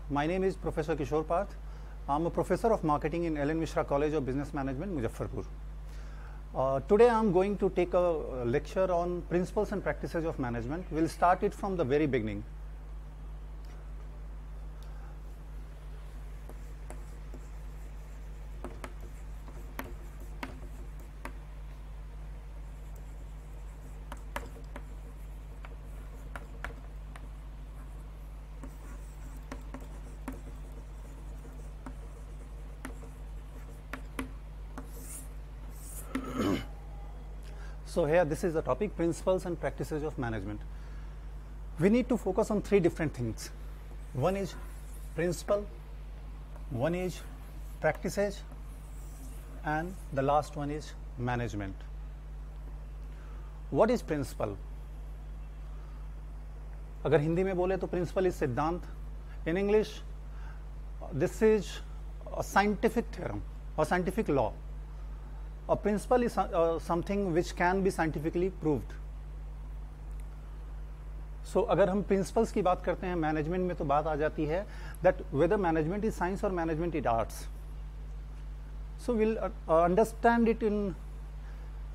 My name is Professor Kishore Parth. I'm a professor of marketing in Ellen Mishra College of Business Management, Muzaffarpur. Today I'm going to take a lecture on principles and practices of management. We'll start it from the very beginning. So here this is the topic, principles and practices of management. We need to focus on three different things. One is principle, one is practices, and the last one is management. What is principle? अगर हिंदी में बोले तो principal is सिद्धांत. In English, this is a scientific theorem or scientific law. A principle is something which can be scientifically proved. So अगर हम principles की बात करते हैं मैनेजमेंट में तो बात आ जाती है that whether management is science or management is arts. So we'll understand it in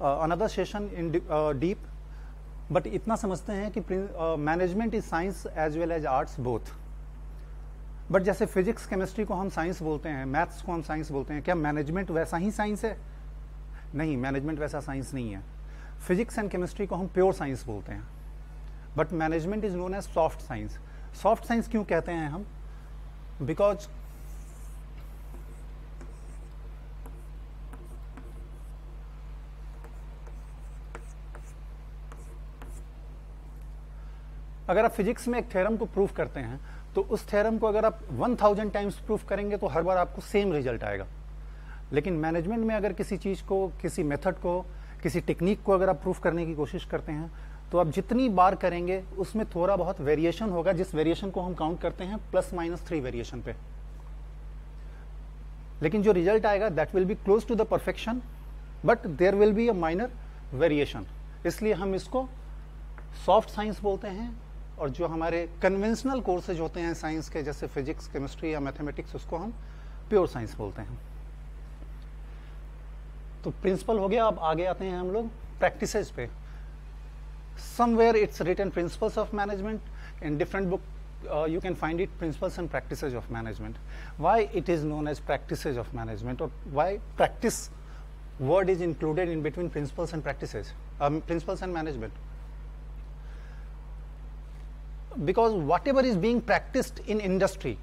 another session in deep. But इतना समझते हैं कि management is science as well as arts both. But जैसे फिजिक्स केमिस्ट्री को हम साइंस बोलते हैं, maths को हम साइंस बोलते हैं, क्या मैनेजमेंट वैसा ही साइंस है? नहीं, मैनेजमेंट वैसा साइंस नहीं है. फिजिक्स एंड केमिस्ट्री को हम प्योर साइंस बोलते हैं, but management is known as soft science. Soft science क्यों कहते हैं हम? बिकॉज अगर आप फिजिक्स में एक थ्योरम को प्रूव करते हैं तो उस थ्योरम को अगर आप 1000 टाइम्स प्रूव करेंगे तो हर बार आपको सेम रिजल्ट आएगा. लेकिन मैनेजमेंट में अगर किसी चीज को, किसी मेथड को, किसी टेक्निक को अगर आप प्रूव करने की कोशिश करते हैं तो आप जितनी बार करेंगे उसमें थोड़ा बहुत वेरिएशन होगा, जिस वेरिएशन को हम काउंट करते हैं +-3 वेरिएशन पे. लेकिन जो रिजल्ट आएगा that will be close to the perfection, but there will be a minor variation. इसलिए हम इसको सॉफ्ट साइंस बोलते हैं. और जो हमारे कन्वेंशनल कोर्सेज होते हैं साइंस के, जैसे फिजिक्स, केमिस्ट्री या मैथमेटिक्स, उसको हम प्योर साइंस बोलते हैं. तो प्रिंसिपल हो गया. अब आगे आते हैं हम लोग प्रैक्टिसेस पे. Somewhere it's written principles of management. In different book you can find it principles and practices of management. Why it is known as practices of management, or why practice word is included in between principles and practices, principles and management? Because whatever is being practiced in industry,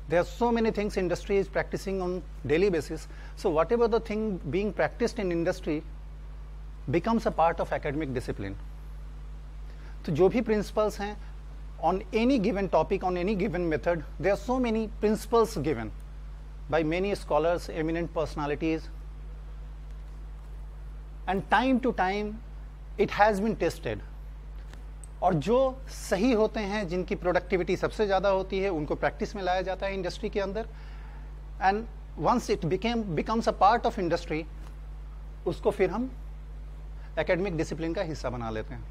there are so many things industry is practicing on daily basis. So whatever the thing being practiced in industry becomes a part of academic discipline. तो जो भी principles हैं on any given topic, on any given method, there are so many principles given by many scholars, eminent personalities, and time to time it has been tested. और जो सही होते हैं, जिनकी प्रोडक्टिविटी सबसे ज़्यादा होती है, उनको प्रैक्टिस में लाया जाता है इंडस्ट्री के अंदर. And once it becomes a part of industry, उसको फिर हम एकेडमिक डिसिप्लिन का हिस्सा बना लेते हैं.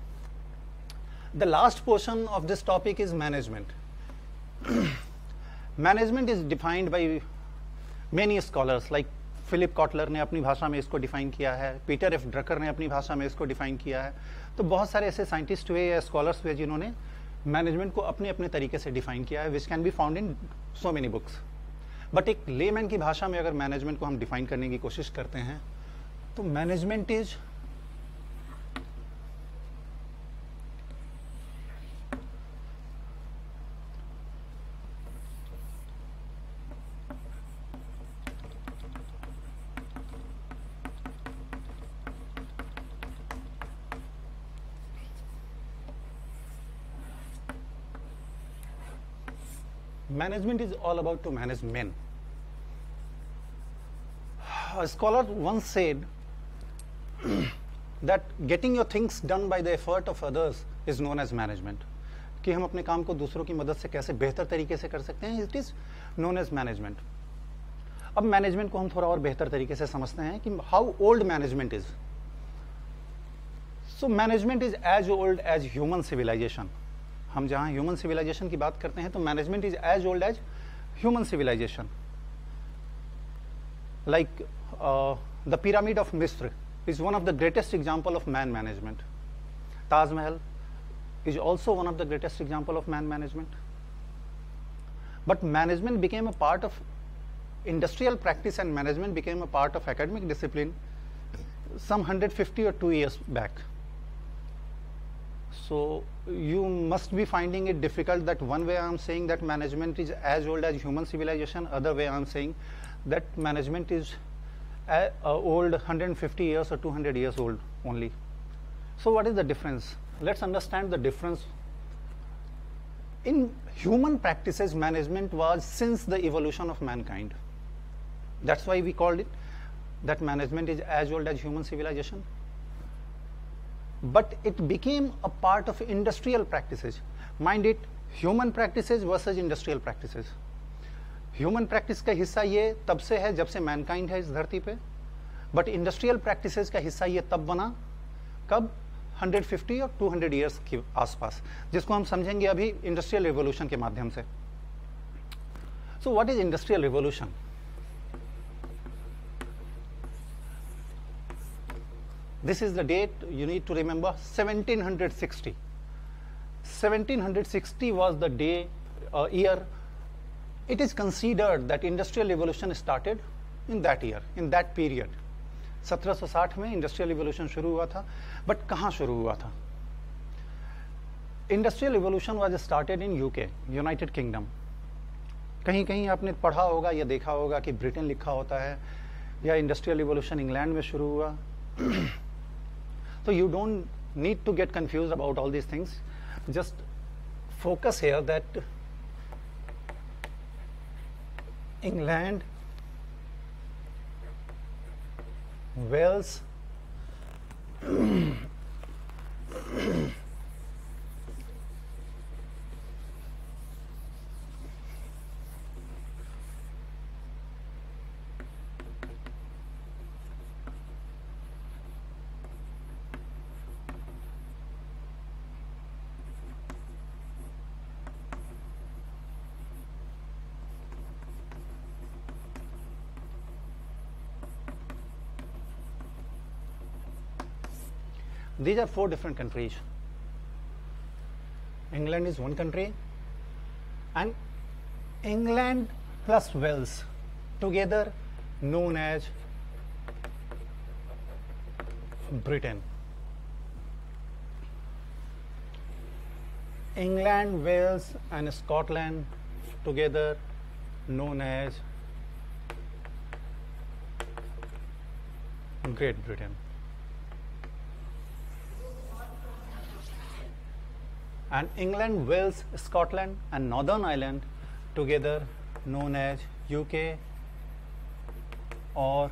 The last portion of this topic is management. Management is defined by many scholars. Like Philip Kotler ने अपनी भाषा में इसको डिफाइन किया है, पीटर एफ ड्रकर ने अपनी भाषा में इसको डिफाइन किया है. तो बहुत सारे ऐसे साइंटिस्ट हुए या स्कॉलर्स हुए जिन्होंने मैनेजमेंट को अपने अपने तरीके से डिफाइन किया है, which can be found in so many books. But एक लेमैन की भाषा में अगर मैनेजमेंट को हम डिफाइन करने की कोशिश करते हैं तो management is management is all about to manage men. A scholar once said that getting your things done by the effort of others is known as management. कि हम अपने काम को दूसरों की मदद से कैसे बेहतर तरीके से कर सकते हैं, it is known as management. अब मैनेजमेंट को हम थोड़ा और बेहतर तरीके से समझते हैं कि how old management is. So management is as old as human civilisation. हम जहाँ ह्यूमन सिविलाइजेशन की बात करते हैं तो management is as old as human civilisation. Like the pyramid of मिस्र is one of the greatest example of man management. Taj Mahal is also one of the greatest example of man management. But management became a part of industrial practice and management became a part of academic discipline some 150 or 2 years back. So you must be finding it difficult that one way I am saying that management is as old as human civilization, other way I am saying that management is old 150 years or 200 years old only. So what is the difference? Let's understand the difference. In human practices, management was since the evolution of mankind. That's why we called it that management is as old as human civilization. But it became a part of industrial practices. Mind it, human practices versus industrial practices. Human practice का हिस्सा ये तब से है जब से Mankind है इस धरती पे, बट इंडस्ट्रियल प्रैक्टिसेस का हिस्सा ये तब बना कब 150 और 200 इयर्स के आसपास, जिसको हम समझेंगे अभी इंडस्ट्रियल रिवोल्यूशन के माध्यम से. So what is industrial revolution? This is the date you need to remember. 1760. 1760 was the day year. It is considered that industrial revolution started in that year, in that period. 1760 में industrial revolution शुरू हुआ था, but कहाँ शुरू हुआ था? Industrial revolution was started in UK, United kingdom. कहीं कहीं आपने पढ़ा होगा या देखा होगा कि ब्रिटेन लिखा होता है, या इंडस्ट्रियल रिवोल्यूशन इंग्लैंड में शुरू हुआ. तो you don't need to get confuse about all these things. Just focus here that England, Wales, these are 4 different countries. England is one country, and England plus Wales together known as Britain. England, Wales and Scotland together known as Great Britain. And England, Wales, Scotland and Northern Ireland together known as UK or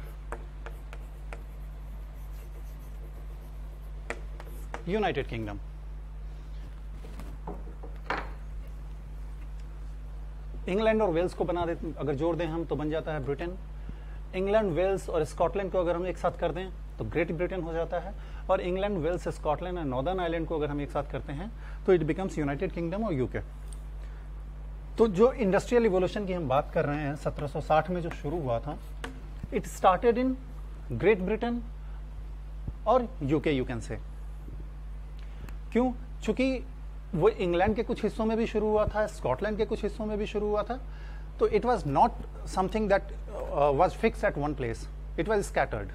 United Kingdom. England और Wales को बना देते, अगर जोड़ दें हम तो बन जाता है ब्रिटेन. इंग्लैंड, वेल्स और स्कॉटलैंड को अगर हम एक साथ कर दें तो ग्रेट ब्रिटेन हो जाता है. और इंग्लैंड, वेल्स, स्कॉटलैंड और नॉर्दर्न आइलैंड को अगर हम एक साथ करते हैं तो इट बिकम्स यूनाइटेड किंगडम और यूके. तो जो इंडस्ट्रियल रिवोल्यूशन की हम बात कर रहे हैं 1760 में जो शुरू हुआ था, it started in great Britain और यूके, यू कैन से. क्यों? चूंकि वो इंग्लैंड के कुछ हिस्सों में भी शुरू हुआ था, स्कॉटलैंड के कुछ हिस्सों में भी शुरू हुआ था. तो it was not something that was fix eight one place, it was scattered.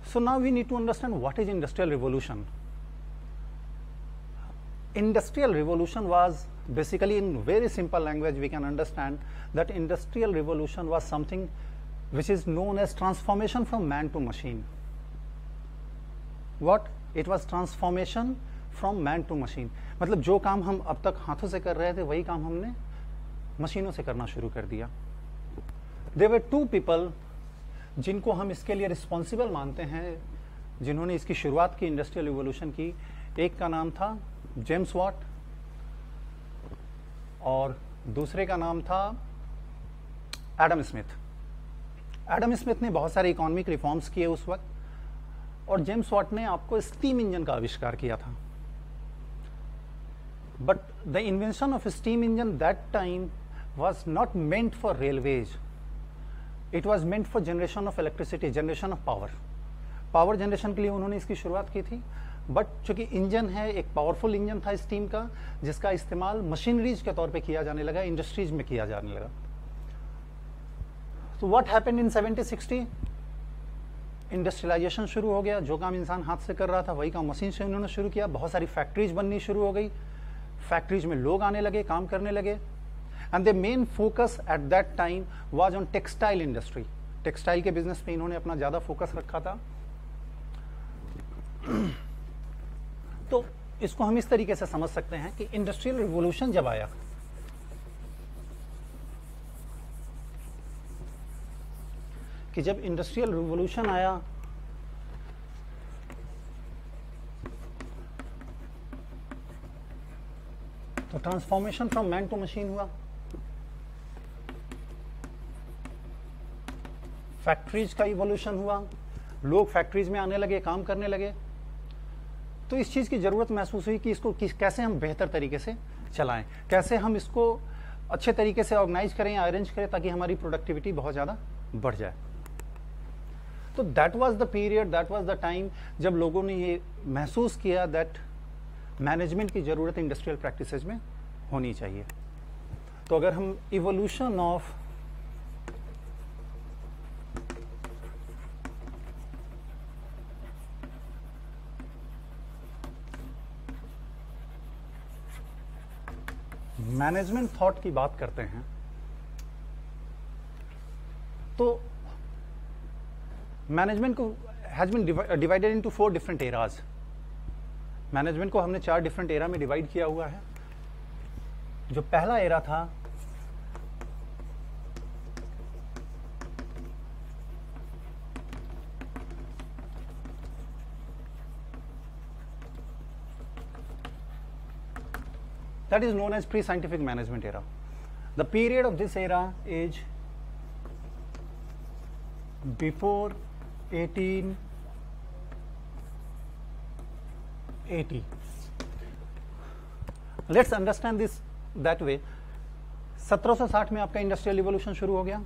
So now we need to understand what is industrial revolution. Industrial revolution was basically, in very simple language we can understand that industrial revolution was something which is known as transformation from man to machine. What? It was transformation from man to machine. मतलब जो काम हम अब तक हाथों से कर रहे थे वही काम हमने मशीनों से करना शुरू कर दिया. There were 2 people जिनको हम इसके लिए रिस्पॉन्सिबल मानते हैं, जिन्होंने इसकी शुरुआत की इंडस्ट्रियल रिवोल्यूशन की. एक का नाम था जेम्स वॉट और दूसरे का नाम था एडम स्मिथ. एडम स्मिथ ने बहुत सारे इकोनॉमिक रिफॉर्म्स किए उस वक्त, और जेम्स वॉट ने आपको स्टीम इंजन का आविष्कार किया था. but the invention of steam engine that time was not meant for railways. It was meant for generation of electricity, generation of power. Power generation के लिए उन्होंने इसकी शुरुआत की थी, बट चूंकि इंजन है, एक पावरफुल इंजन था स्टीम का, जिसका इस्तेमाल मशीनरीज के तौर पे किया जाने लगा, इंडस्ट्रीज में किया जाने लगा. तो व्हाट हैपेंड इन 70-60? इंडस्ट्रियलाइजेशन शुरू हो गया. जो काम इंसान हाथ से कर रहा था वही काम मशीन से उन्होंने शुरू किया. बहुत सारी फैक्ट्रीज बननी शुरू हो गई, फैक्ट्रीज में लोग आने लगे, काम करने लगे. And the main focus at that time was on textile industry. Textile के बिजनेस पे इन्होंने अपना ज्यादा फोकस रखा था. तो इसको हम इस तरीके से समझ सकते हैं कि इंडस्ट्रियल रिवॉल्यूशन जब आया, कि जब इंडस्ट्रियल रिवॉल्यूशन आया तो transformation from man to machine हुआ. फैक्ट्रीज का इवोल्यूशन हुआ, लोग फैक्ट्रीज में आने लगे, काम करने लगे. तो इस चीज की जरूरत महसूस हुई कि इसको कैसे हम बेहतर तरीके से चलाएं, कैसे हम इसको अच्छे तरीके से ऑर्गेनाइज करें, अरेंज करें, ताकि हमारी प्रोडक्टिविटी बहुत ज्यादा बढ़ जाए. तो that was the period, that was the time जब लोगों ने ये महसूस किया दैट मैनेजमेंट की जरूरत इंडस्ट्रियल प्रैक्टिसेस में होनी चाहिए. तो अगर हम इवोल्यूशन ऑफ मैनेजमेंट थॉट की बात करते हैं, तो मैनेजमेंट को has been divided into 4 different eras. Management को हमने 4 डिफरेंट एरा में डिवाइड किया हुआ है. जो पहला एरा था that is known as pre-scientific management era. The period of this era is before 1880. Let's understand this that way. 1760 में आपका इंडस्ट्रियल रिवॉल्यूशन शुरू हो गया.